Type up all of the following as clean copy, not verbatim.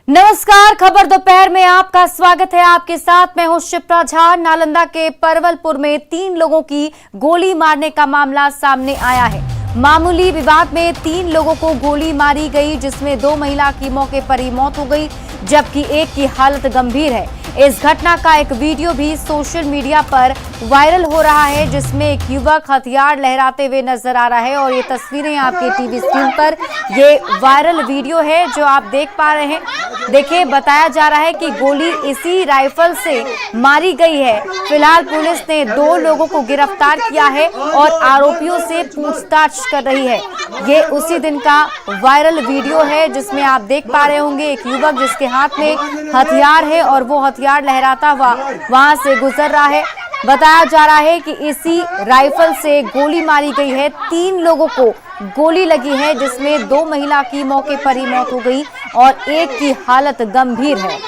नमस्कार, खबर दोपहर में आपका स्वागत है। आपके साथ मैं हूं शिप्रा झा। नालंदा के परवलपुर में 3 लोगों की गोली मारने का मामला सामने आया है। मामूली विवाद में 3 लोगों को गोली मारी गई, जिसमें 2 महिला की मौके पर ही मौत हो गई, जबकि एक की हालत गंभीर है। इस घटना का एक वीडियो भी सोशल मीडिया पर वायरल हो रहा है, जिसमें एक युवक हथियार लहराते हुए नजर आ रहा है। और ये तस्वीरें आपके टीवी स्क्रीन पर ये वायरल वीडियो है जो आप देख पा रहे हैं। देखिए, बताया जा रहा है कि गोली इसी राइफल से मारी गई है। फिलहाल पुलिस ने 2 लोगों को गिरफ्तार किया है और आरोपियों से पूछताछ कर रही है। ये उसी दिन का वायरल वीडियो है जिसमें आप देख पा रहे होंगे एक युवक जिसके हाथ में हथियार है और वो हथियार लहराता हुआ वहां से गुजर रहा है। बताया जा रहा है कि इसी राइफल से गोली मारी गई है। 3 लोगों को गोली लगी है, जिसमें 2 महिला की मौके पर ही मौत हो गई और एक की हालत गंभीर है।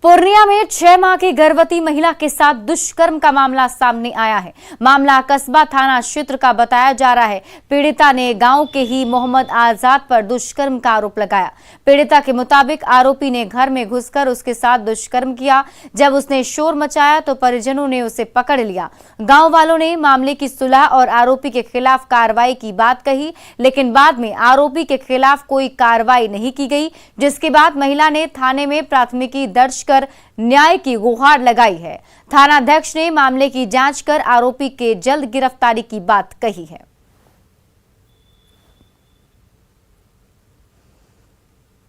पूर्णिया में 6 माह की गर्भवती महिला के साथ दुष्कर्म का मामला सामने आया है। मामला कस्बा थाना क्षेत्र का बताया जा रहा है। पीड़िता ने गांव के ही मोहम्मद आजाद पर दुष्कर्म का आरोप लगाया। पीड़िता के मुताबिक आरोपी ने घर में घुसकर उसके साथ दुष्कर्म किया। जब उसने शोर मचाया तो परिजनों ने उसे पकड़ लिया। गांव वालों ने मामले की सुलह और आरोपी के खिलाफ कार्रवाई की बात कही, लेकिन बाद में आरोपी के खिलाफ कोई कार्रवाई नहीं की गई, जिसके बाद महिला ने थाने में प्राथमिकी दर्ज न्याय की गुहार लगाई है। थानाध्यक्ष ने मामले की जांच कर आरोपी के जल्द गिरफ्तारी की बात कही है।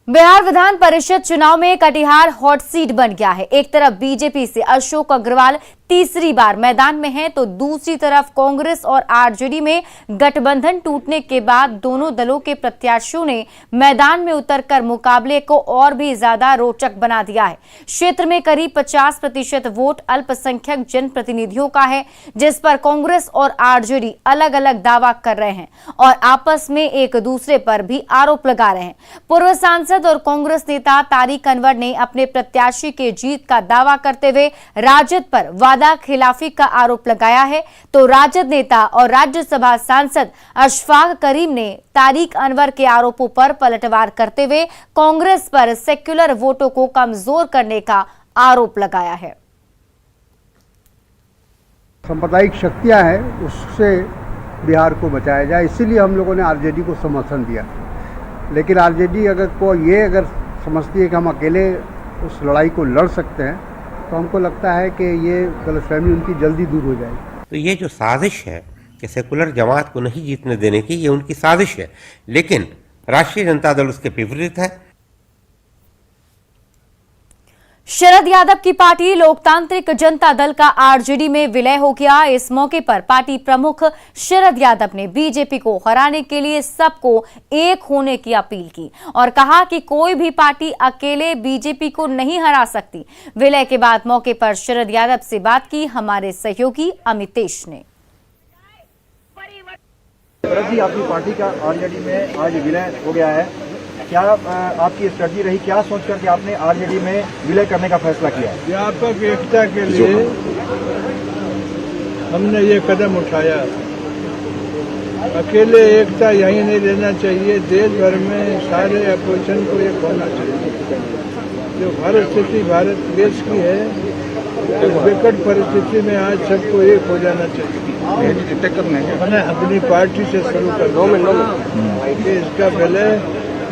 बिहार विधान परिषद चुनाव में कटिहार हॉट सीट बन गया है। एक तरफ बीजेपी से अशोक अग्रवाल तीसरी बार मैदान में है, तो दूसरी तरफ कांग्रेस और आरजेडी में गठबंधन टूटने के बाद दोनों दलों के प्रत्याशियों ने मैदान में उतरकर मुकाबले को और भी ज्यादा रोचक बना दिया है। क्षेत्र में करीब 50% वोट अल्पसंख्यक जनप्रतिनिधियों का है, जिस पर कांग्रेस और आरजेडी अलग अलग दावा कर रहे हैं और आपस में एक दूसरे पर भी आरोप लगा रहे हैं। पूर्व सांसद और कांग्रेस नेता तारिक अनवर ने अपने प्रत्याशी के जीत का दावा करते हुए राजद पर वादा खिलाफी का आरोप लगाया है, तो राजद नेता और राज्यसभा सांसद अशफाक करीम ने तारिक अनवर के आरोपों पर पलटवार करते हुए कांग्रेस पर सेक्युलर वोटों को कमजोर करने का आरोप लगाया है। सांप्रदायिक शक्तियां हैं, उससे बिहार को बचाया जाए, इसीलिए हम लोगों ने आरजेडी को समर्थन दिया। लेकिन आरजेडी अगर समझती है कि हम अकेले उस लड़ाई को लड़ सकते हैं, तो हमको लगता है कि ये गलतफहमी उनकी जल्दी दूर हो जाएगी। तो ये जो साजिश है कि सेकुलर जमात को नहीं जीतने देने की, ये उनकी साजिश है, लेकिन राष्ट्रीय जनता दल उसके विपरीत है। शरद यादव की पार्टी लोकतांत्रिक जनता दल का आरजेडी में विलय हो गया। इस मौके पर पार्टी प्रमुख शरद यादव ने बीजेपी को हराने के लिए सबको एक होने की अपील की और कहा कि कोई भी पार्टी अकेले बीजेपी को नहीं हरा सकती। विलय के बाद मौके पर शरद यादव से बात की हमारे सहयोगी अमितेश ने। शरद जी, आपकी पार्टी का आरजेडी में आज विलय हो गया है, क्या आपकी स्ट्रेटजी रही, क्या सोचकर कि आपने आरजेडी में विलय करने का फैसला किया? व्यापक एकता के लिए हमने ये कदम उठाया। अकेले एकता यहीं नहीं रहना चाहिए, देश भर में सारे अपोजिशन को एक होना चाहिए। जो भारत स्थिति भारत देश की है, इस विकट परिस्थिति में आज सबको एक हो जाना चाहिए। मैंने अपनी पार्टी से शुरू कर दिया। इसका विलय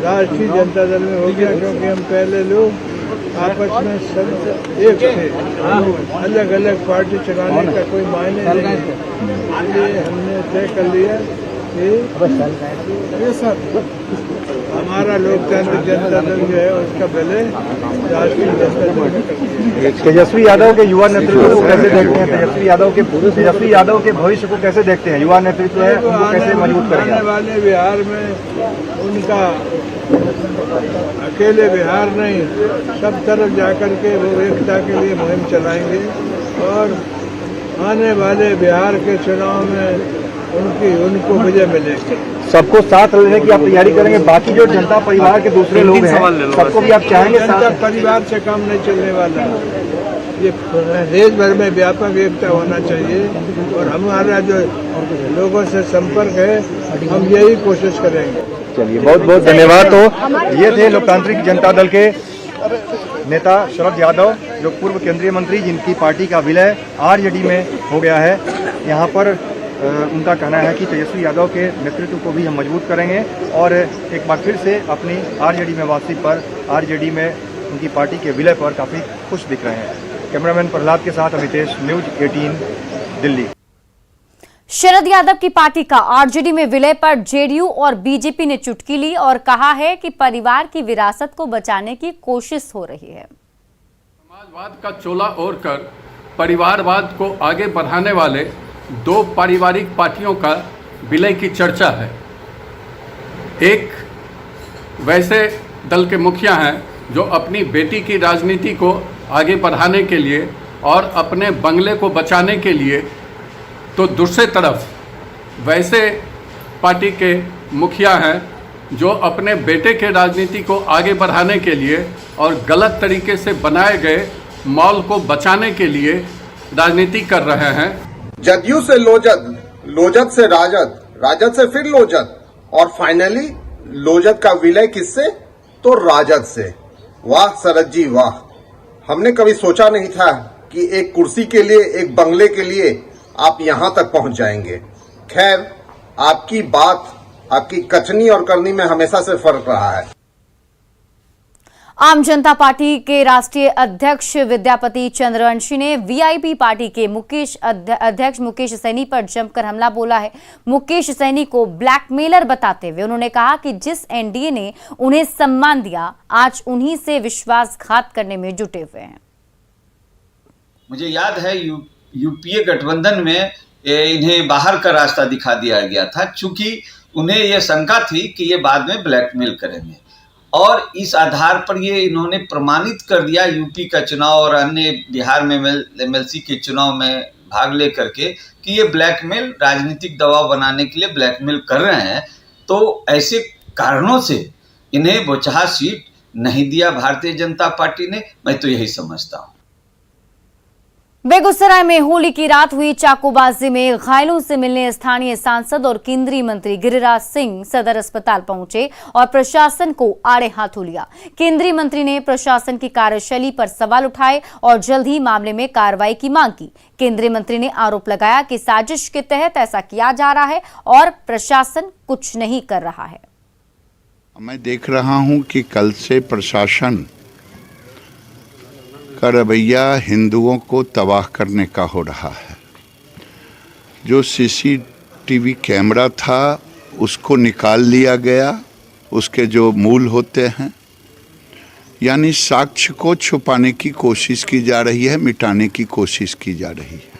राष्ट्रीय जनता दल में हो गया, क्योंकि हम पहले लोग आपस में सब एक थे, अलग अलग पार्टी चलाने का कोई मायने नहीं, इसलिए हमने तय कर लिया कि हमारा लोकतांत्रिक जनता दल जो है उसका विलय राष्ट्रीय जनता दल। तेजस्वी यादव के युवा नेतृत्व को कैसे देखते हैं? तेजस्वी यादव के भविष्य को कैसे देखते हैं? युवा नेतृत्व है, उनको कैसे मजबूत करेंगे? आने वाले बिहार में उनका अकेले बिहार नहीं, सब तरफ जाकर के वो एकता के लिए मुहिम चलाएंगे और आने वाले बिहार के चुनाव में उनको विजय मिलेगी। सबको साथ लेने की आप तैयारी करेंगे? बाकी जो जनता परिवार के दूसरे लोग हैं सबको भी आप चाहेंगे? जनता परिवार से काम नहीं चलने वाला, ये देश भर में व्यापक एकता होना चाहिए और हमारा जो लोगों से संपर्क है हम यही कोशिश करेंगे। चलिए, बहुत बहुत धन्यवाद। तो ये थे लोकतांत्रिक जनता दल के नेता शरद यादव, जो पूर्व केंद्रीय मंत्री, जिनकी पार्टी का विलय आरजेडी में हो गया है। यहाँ पर उनका कहना है कि तेजस्वी यादव के नेतृत्व को भी हम मजबूत करेंगे और एक बार फिर से अपनी आरजेडी में वापसी पर, आरजेडी में उनकी पार्टी के विलय पर काफ़ी खुश दिख रहे हैं। कैमरामैन प्रहलाद के साथ अमितेश, न्यूज 18 दिल्ली। शरद यादव की पार्टी का आरजेडी में विलय पर जेडीयू और बीजेपी ने चुटकी ली और कहा है कि परिवार की विरासत को बचाने की कोशिश हो रही है। समाजवाद का चोला ओढ़ कर परिवारवाद को आगे बढ़ाने वाले दो पारिवारिक पार्टियों का विलय की चर्चा है। एक वैसे दल के मुखिया हैं जो अपनी बेटी की राजनीति को आगे बढ़ाने के लिए और अपने बंगले को बचाने के लिए, तो दूसरे तरफ वैसे पार्टी के मुखिया हैं जो अपने बेटे के राजनीति को आगे बढ़ाने के लिए और गलत तरीके से बनाए गए मॉल को बचाने के लिए राजनीति कर रहे हैं। जदयू से लोजद, लोजद से राजद, राजद से फिर लोजद और फाइनली लोजद का विलय किससे? तो राजद से। वाह शरद जी वाह, हमने कभी सोचा नहीं था कि एक कुर्सी के लिए, एक बंगले के लिए आप यहां तक पहुंच जाएंगे। खैर, आपकी बात, आपकी कथनी और करनी में हमेशा से फर्क रहा है। आम जनता पार्टी के राष्ट्रीय अध्यक्ष विद्यापति चंद्रवंशी ने वीआईपी पार्टी के अध्यक्ष मुकेश सैनी पर जमकर हमला बोला है। मुकेश सैनी को ब्लैकमेलर बताते हुए उन्होंने कहा कि जिस एनडीए ने उन्हें सम्मान दिया, आज उन्हीं से विश्वासघात करने में जुटे हुए हैं। मुझे याद है यूपीए गठबंधन में इन्हें बाहर का रास्ता दिखा दिया गया था, चूंकि उन्हें यह शंका थी कि ये बाद में ब्लैकमेल करेंगे और इस आधार पर ये इन्होंने प्रमाणित कर दिया यूपी का चुनाव और अन्य बिहार में एमएलसी के चुनाव में भाग लेकर के कि ये ब्लैकमेल, राजनीतिक दबाव बनाने के लिए ब्लैकमेल कर रहे हैं। तो ऐसे कारणों से इन्हें बोचहा सीट नहीं दिया भारतीय जनता पार्टी ने, मैं तो यही समझता हूँ। बेगूसराय में होली की रात हुई चाकूबाजी में घायलों से मिलने स्थानीय सांसद और केंद्रीय मंत्री गिरिराज सिंह सदर अस्पताल पहुंचे और प्रशासन को आड़े हाथों लिया। केंद्रीय मंत्री ने प्रशासन की कार्यशैली पर सवाल उठाए और जल्द ही मामले में कार्रवाई की मांग की। केंद्रीय मंत्री ने आरोप लगाया कि साजिश के तहत ऐसा किया जा रहा है और प्रशासन कुछ नहीं कर रहा है। मैं देख रहा हूं कि कल से प्रशासन का रवैया हिंदुओं को तबाह करने का हो रहा है। जो सीसीटीवी कैमरा था उसको निकाल लिया गया, उसके जो मूल होते हैं, यानी साक्ष्य को छुपाने की कोशिश की जा रही है, मिटाने की कोशिश की जा रही है।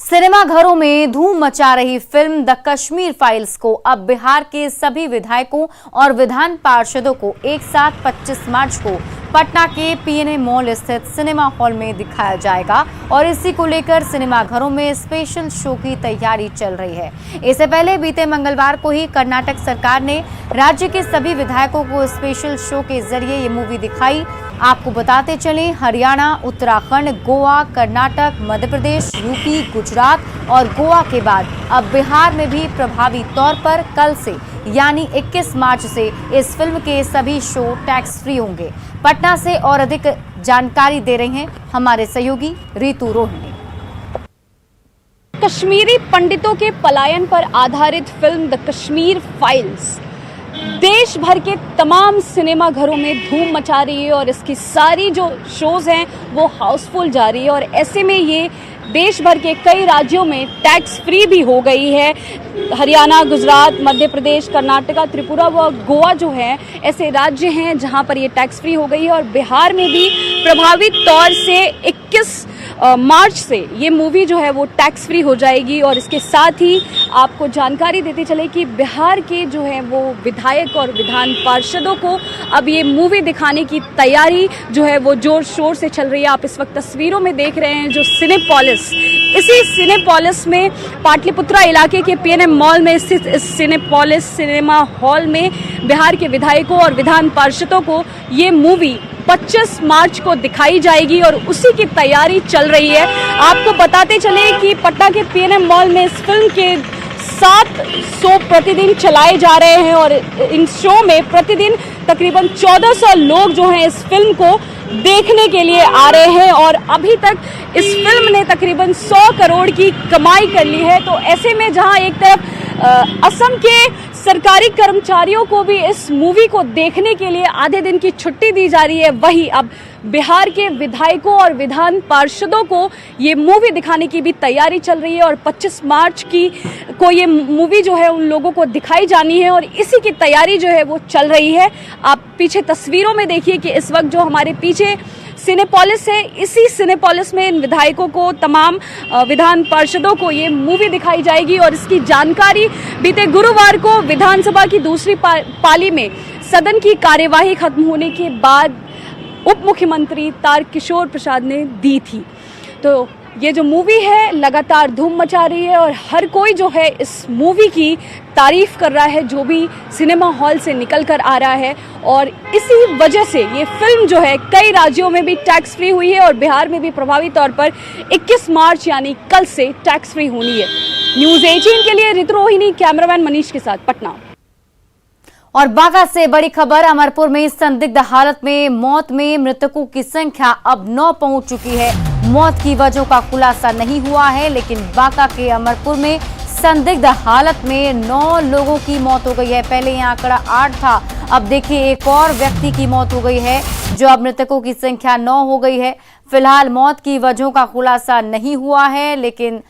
सिनेमा घरों में धूम मचा रही फिल्म द कश्मीर फाइल्स को अब बिहार के सभी विधायकों और विधान पार्षदों को एक साथ 25 मार्च को पटना के पीएनए मॉल स्थित सिनेमा हॉल में दिखाया जाएगा और इसी को लेकर सिनेमा घरों में स्पेशल शो की तैयारी चल रही है। इससे पहले बीते मंगलवार को ही कर्नाटक सरकार ने राज्य के सभी विधायकों को स्पेशल शो के जरिए ये मूवी दिखाई। आपको बताते चलें, हरियाणा, उत्तराखंड, गोवा, कर्नाटक, मध्य प्रदेश, यूपी, गुजरात और गोवा के बाद अब बिहार में भी प्रभावी तौर पर कल से यानी 21 मार्च से इस फिल्म के सभी शो टैक्स फ्री होंगे। पटना से और अधिक जानकारी दे रही हैं हमारे सहयोगी ऋतु रोहिणी। कश्मीरी पंडितों के पलायन पर आधारित फिल्म द कश्मीर फाइल्स देश भर के तमाम सिनेमा घरों में धूम मचा रही है और इसकी सारी जो शोज हैं वो हाउसफुल जा रही है और ऐसे में ये देश भर के कई राज्यों में टैक्स फ्री भी हो गई है। हरियाणा, गुजरात, मध्य प्रदेश, कर्नाटका, त्रिपुरा व गोवा जो है ऐसे राज्य हैं जहां पर ये टैक्स फ्री हो गई है और बिहार में भी प्रभावित तौर से 21 मार्च से ये मूवी जो है वो टैक्स फ्री हो जाएगी। और इसके साथ ही आपको जानकारी देते चले कि बिहार के जो है वो विधायक और विधान पार्षदों को अब ये मूवी दिखाने की तैयारी जो है वो जोर शोर से चल रही है। आप इस वक्त तस्वीरों में देख रहे हैं जो सिनेपोलिस, इसी सिनेपोलिस में पाटलिपुत्रा इलाके के पीएनएम मॉल में स्थित इस सिनेपोलिस सिनेमा हॉल में बिहार के विधायकों और विधान पार्षदों को ये मूवी 25 मार्च को दिखाई जाएगी और उसी की तैयारी चल रही है। आपको बताते चले कि पटना के पीएनएम मॉल में इस फिल्म के 7 शो प्रतिदिन चलाए जा रहे हैं और इन शो में प्रतिदिन तकरीबन 1400 लोग जो हैं इस फिल्म को देखने के लिए आ रहे हैं और अभी तक इस फिल्म ने तकरीबन 100 करोड़ की कमाई कर ली है। तो ऐसे में जहां एक तरफ असम के सरकारी कर्मचारियों को भी इस मूवी को देखने के लिए आधे दिन की छुट्टी दी जा रही है, वहीं अब बिहार के विधायकों और विधान पार्षदों को ये मूवी दिखाने की भी तैयारी चल रही है और 25 मार्च को ये मूवी जो है उन लोगों को दिखाई जानी है और इसी की तैयारी जो है वो चल रही है। आप पीछे तस्वीरों में देखिए कि इस वक्त जो हमारे पीछे सिनेपोलिस है, इसी सिनेपोलिस में इन विधायकों को, तमाम विधान पार्षदों को ये मूवी दिखाई जाएगी और इसकी जानकारी बीते गुरुवार को विधानसभा की दूसरी पाली में सदन की कार्यवाही खत्म होने के बाद उप मुख्यमंत्री तारकिशोर प्रसाद ने दी थी। तो ये जो मूवी है लगातार धूम मचा रही है और हर कोई जो है इस मूवी की तारीफ कर रहा है, जो भी सिनेमा हॉल से निकल कर आ रहा है। और इसी वजह से ये फिल्म जो है कई राज्यों में भी टैक्स फ्री हुई है और बिहार में भी प्रभावी तौर पर 21 मार्च यानी कल से टैक्स फ्री होनी है। न्यूज़ 18 के लिए ऋतु रोहिणी, कैमरामैन मनीष के साथ पटना। और बांका से बड़ी खबर, अमरपुर में संदिग्ध हालत में मौत में मृतकों की संख्या अब 9 पहुंच चुकी है। मौत की वजहों का खुलासा नहीं हुआ है, लेकिन बांका के अमरपुर में संदिग्ध हालत में 9 लोगों की मौत हो गई है। पहले यह आंकड़ा 8 था, अब देखिए एक और व्यक्ति की मौत हो गई है, जो अब मृतकों की संख्या 9 हो गई है। फिलहाल मौत की वजहों का खुलासा नहीं हुआ है, लेकिन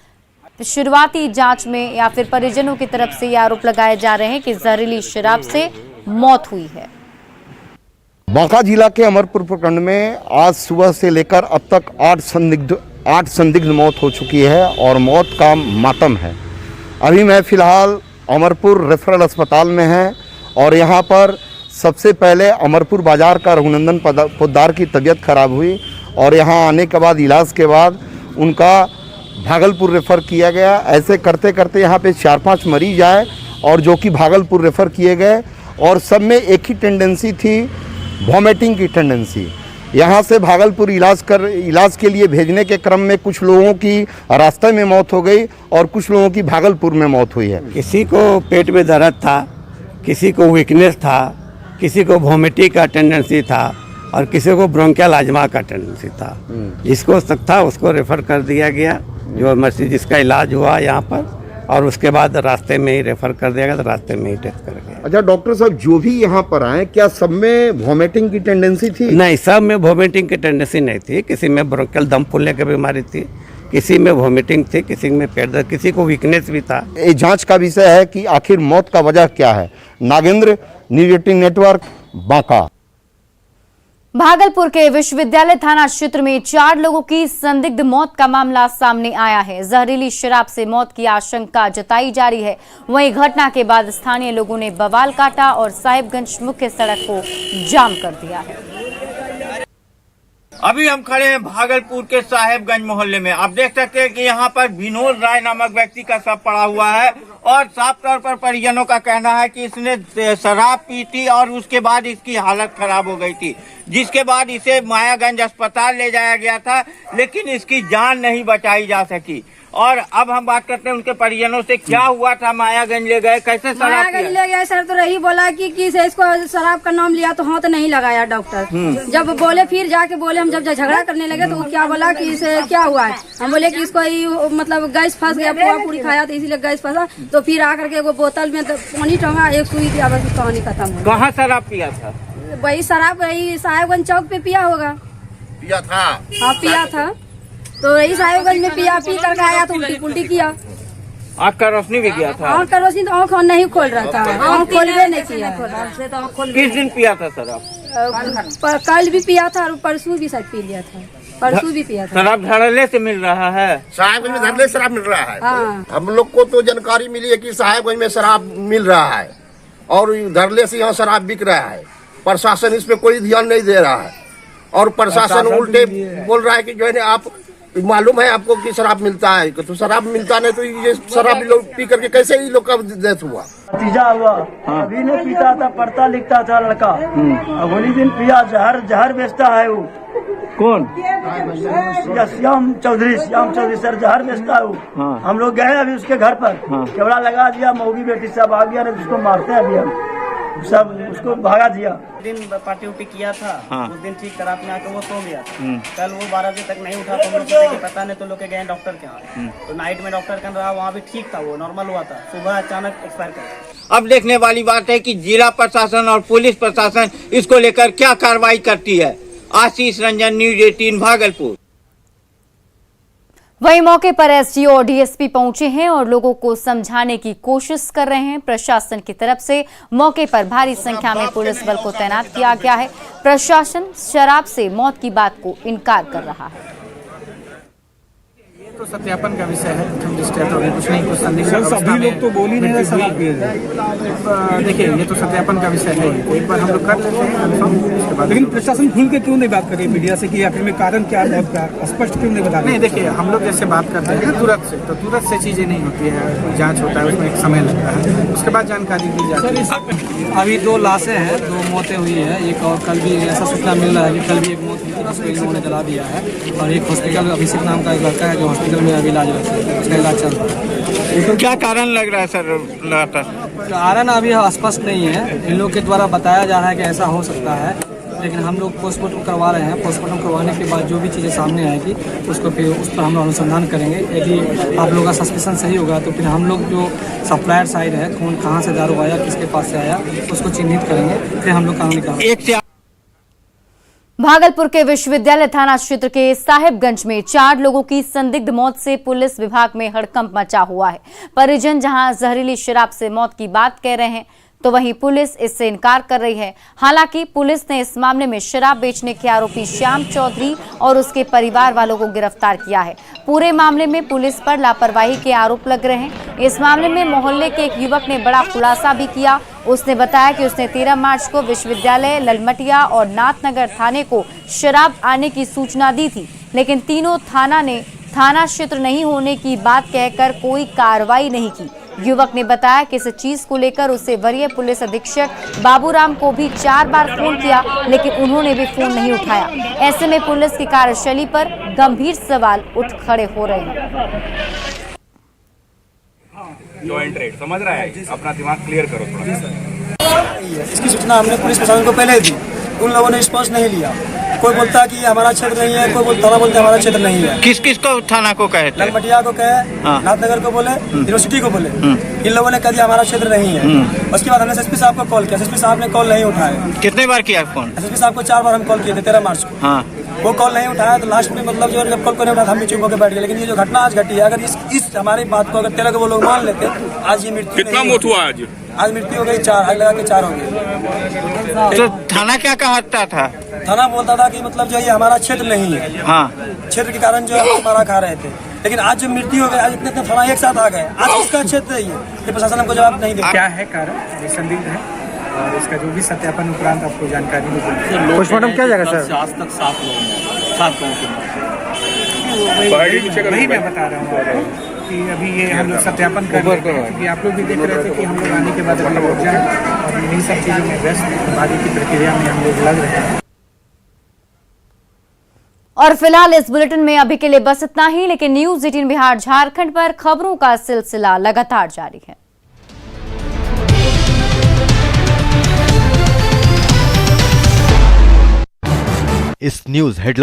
शुरुआती जांच में या फिर परिजनों की तरफ से ये आरोप लगाए जा रहे हैं कि जहरीली शराब से मौत हुई है। बांका जिला के अमरपुर प्रखंड में आज सुबह से लेकर अब तक 8 संदिग्ध मौत हो चुकी है और मौत का मातम है। अभी मैं फिलहाल अमरपुर रेफरल अस्पताल में है और यहाँ पर सबसे पहले अमरपुर बाजार का रघुनंदन पोद्दार की तबीयत खराब हुई और यहाँ आने के बाद इलाज के बाद उनका भागलपुर रेफ़र किया गया। ऐसे करते करते यहाँ पे 4-5 मरीज आए और जो कि भागलपुर रेफ़र किए गए और सब में एक ही टेंडेंसी थी, वॉमिटिंग की टेंडेंसी। यहाँ से भागलपुर इलाज के लिए भेजने के क्रम में कुछ लोगों की रास्ते में मौत हो गई और कुछ लोगों की भागलपुर में मौत हुई है। किसी को पेट में दर्द था, किसी को वीकनेस था, किसी को वॉमिटिंग का टेंडेंसी था और किसी को ब्रोंकियल अजमा का टेंडेंसी था। जिसको तक था उसको रेफ़र कर दिया गया, जो मर्सी जिसका इलाज हुआ यहाँ पर, और उसके बाद रास्ते में ही रेफ़र कर दिया गया, तो रास्ते में ही डेथ कर गया। अच्छा डॉक्टर साहब, जो भी यहाँ पर आए क्या सब में वॉमिटिंग की टेंडेंसी थी? नहीं, सब में वॉमिटिंग की टेंडेंसी नहीं थी। किसी में ब्रोंकियल दम फूलने की बीमारी थी, किसी में वॉमिटिंग थी, किसी में पेट दर्द, किसी को वीकनेस भी था। ये जांच का विषय है कि आखिर मौत का वजह क्या है। Nagendra, news 18 network, Banka. भागलपुर के विश्वविद्यालय थाना क्षेत्र में 4 लोगों की संदिग्ध मौत का मामला सामने आया है। जहरीली शराब से मौत की आशंका जताई जा रही है। वहीं घटना के बाद स्थानीय लोगों ने बवाल काटा और साहिबगंज मुख्य सड़क को जाम कर दिया है। अभी हम खड़े हैं भागलपुर के साहेबगंज मोहल्ले में। आप देख सकते हैं कि यहाँ पर विनोद राय नामक व्यक्ति का शव पड़ा हुआ है और साफ तौर पर परिजनों का कहना है कि इसने शराब पी थी और उसके बाद इसकी हालत खराब हो गई थी, जिसके बाद इसे मायागंज अस्पताल ले जाया गया था, लेकिन इसकी जान नहीं बचाई जा सकी। और अब हम बात करते हैं उनके परिजनों से, क्या हुआ था? मायागंज ले गए, कैसे शराब मायागंज ले गए सर, तो रही बोला कि इसको शराब का नाम लिया तो हाथ नहीं लगाया डॉक्टर। जब बोले, फिर जाके बोले, हम जब झगड़ा करने लगे तो क्या बोला कि इसे क्या हुआ है, हम बोले कि इसको मतलब गैस फंस गया, पुआ पूरी खाया तो इसीलिए गैस फंसा। तो फिर आकर के वो बोतल में पानी टंगा, एक सुई दिया, बस कहानी खत्म। कहाँ शराब पिया था? वही शराब वही साहेबगंज चौक पे पिया होगा। पिया था? हाँ पिया था, तो यही साहेबगंज में पिया, पी करके आया तो उल्टी पुल्टी किया। आँख का रोशनी भी गया था? आँख का रोशनी तो आँख नहीं खोल रहा था, आँख खोलवे नहीं किया। किस दिन पिया था शराब? कल भी पिया था और परसों भी शायद पी लिया था। परसों भी पिया था। शराब धड़ल्ले से मिल रहा है, साहेबगंज में धरले शराब मिल रहा है। हाँ। हम लोग को तो जानकारी मिली है कि साहेबगंज में शराब मिल रहा है और धरले से यहाँ शराब बिक रहा है। प्रशासन इस पे कोई ध्यान नहीं दे रहा है और प्रशासन उल्टे बोल रहा है कि जो है आप मालूम है आपको कि शराब मिलता है, तो शराब मिलता नहीं तो ये शराब लोग पी करके कैसे ही लोग का डेथ हुआ। नतीजा हुआ अभी नहीं पीता था, पढ़ता लिखता था लड़का, अब होली दिन पिया, जहर बेचता है वो। कौन? श्याम चौधरी सर जहर बेचता है वो। हम लोग गए अभी उसके घर पर, केवड़ा लगा दिया, मौगी बेटी सब आ गया, उसको मारते हैं अभी हम सब, उसको भागा दिया। दिन पार्टी उटी किया था, उस दिन ठीक रात में आकर वो सो गया था। कल वो 12 बजे तक नहीं उठा तो हम लोग सोचे कि पता नहीं, तो लोग गए डॉक्टर के यहाँ, तो नाइट में डॉक्टर का रहा, वहाँ भी ठीक था, वो नॉर्मल हुआ था, सुबह अचानक एक्सपायर कर गया। अब देखने वाली बात है कि जिला प्रशासन और पुलिस प्रशासन इसको लेकर क्या कार्रवाई करती है। आशीष रंजन, न्यूज 18 भागलपुर। वहीं मौके पर एसडीओ और डीएसपी पहुंचे हैं और लोगों को समझाने की कोशिश कर रहे हैं। प्रशासन की तरफ से मौके पर भारी संख्या में पुलिस बल को तैनात किया गया है। प्रशासन शराब से मौत की बात को इनकार कर रहा है। तो सत्यापन का विषय है, हम डिस्टर्ब हो गए, कुछ नहीं, कुछ संदिग्ध सभी लोग तो बोल ही नहीं रहे शराब पिए। देखिए ये तो सत्यापन का विषय है, तो एक बार हम लोग कर लेते हैं कंफर्म, उसके बाद। लेकिन प्रशासन खुल के क्यों नहीं बात कर रही मीडिया से कि आखिर में कारण क्या है, स्पष्ट क्यों नहीं बता रहे? नहीं देखिए, हम लोग जैसे बात करते हैं तुरंत से, तो तुरंत से चीजें नहीं होती है, जांच होता है, उसमें एक समय लगता है, उसके बाद जानकारी दी जाती है। अभी 2 लाशें हैं, 2 मौतें हुई है, एक और कल भी ऐसा सूचना मिल रहा है कि कल भी एक मौत हुई थी, जिसको इन लोगों ने जला दिया है, और एक हॉस्पिटल अभिषेक नाम का एक लड़का है जो हॉस्पिटल में अभी इलाज उसका इलाज चल रहा है। तो क्या कारण लग रहा है सर लगातार? कारण अभी स्पष्ट नहीं है, इन लोग के द्वारा बताया जा रहा है कि ऐसा हो सकता है, लेकिन हम लोग पोस्टमार्टम करवा रहे हैं। पोस्टमार्टम करवाने के बाद जो भी चीज़ें सामने आएगी उसको फिर उस पर हम लोग अनुसंधान करेंगे। यदि आप लोगों का सस्पेंशन सही होगा तो फिर हम लोग जो सप्लायर साइड है, कौन कहाँ से दारू आया, किसके पास से आया, उसको चिन्हित करेंगे, फिर हम लोग कानूनी कार्रवाई। भागलपुर के विश्वविद्यालय थाना क्षेत्र के साहेबगंज में 4 लोगों की संदिग्ध मौत से पुलिस विभाग में हड़कंप मचा हुआ है। परिजन जहां जहरीली शराब से मौत की बात कह रहे हैं, तो वहीं पुलिस इससे इनकार कर रही है। हालांकि पुलिस ने इस मामले में शराब बेचने के आरोपी श्याम चौधरी और उसके परिवार वालों को गिरफ्तार किया है। पूरे मामले में पुलिस पर लापरवाही के आरोप लग रहे हैं। इस मामले में मोहल्ले के एक युवक ने बड़ा खुलासा भी किया। उसने बताया कि उसने 13 मार्च को विश्वविद्यालय, ललमटिया और नाथनगर थाने को शराब आने की सूचना दी थी, लेकिन तीनों थाना ने थाना क्षेत्र नहीं होने की बात कहकर कोई कार्रवाई नहीं की। युवक ने बताया कि इस चीज को लेकर उसे वरीय पुलिस अधीक्षक बाबूराम को भी 4 बार फोन किया, लेकिन उन्होंने भी फोन नहीं उठाया। ऐसे में पुलिस की कार्यशैली पर गंभीर सवाल उठ खड़े हो रहे हैं। जॉइंट रेड समझ रहा है, अपना दिमाग क्लियर करो थोड़ा। इसकी सूचना हमने पुलिस प्रशासन को पहले दी, उन लोगों ने रिस्पॉन्स नहीं लिया। कोई बोलता कि हमारा क्षेत्र नहीं है, कोई थाना बोलता हमारा क्षेत्र नहीं है। किस किस को थाना को कहे? ललमटिया को कहे, नाथनगर को बोले, यूनिवर्सिटी को बोले। इन लोगों ने कह दिया हमारा क्षेत्र नहीं है। उसके बाद हमने एसएसपी साहब को कॉल किया, एसएसपी साहब ने कॉल नहीं उठाया। कितने बार किया फोन? एसएसपी साहब को 4 बार हम कॉल किए थे 13 मार्च को। वो कॉल नहीं उठाया, तो लास्ट में मतलब जो जब कॉल को नहीं उठाया हम भी चुप होकर बैठ गए। लेकिन ये जो घटना आज घटी है, अगर इस हमारी बात को अगर 13 को वो लोग मान लेते, आज ये मृत्यु कितना मौत हुआ आज? आज मृत्यु हो गई 4, आग लगा के 4 हो गई। तो थाना क्या कहता था? थाना बोलता था कि मतलब जो ये हमारा क्षेत्र नहीं है। हाँ, क्षेत्र के कारण जो है मारा खा रहे थे। लेकिन आज जो मृत्यु हो गई, आज इतने थाना एक साथ आ गए, आज किसका क्षेत्र है ये प्रशासन हमको जवाब नहीं दे। क्या है कारण, ये संदिग्ध है और इसका जो भी सत्यापन उपरांत आपको जानकारी मिलेगी। पोस्टमार्टम क्या जाएगा सर? आज तक 7 लोगों की वही मैं बता रहा हूँ कि अभी ये हम लोग सत्यापन कर रहे हैं, क्योंकि आप लोग भी देख रहे थे कि हम लोग आने के बाद अभी लोग जाए और इन्हीं सब चीज़ों में व्यस्त आगे की प्रक्रिया में हम लोग लग रहे हैं। और फिलहाल इस बुलेटिन में अभी के लिए बस इतना ही, लेकिन न्यूज 18 बिहार झारखंड पर खबरों का सिलसिला लगातार जारी है। इस न्यूज हेडलाइन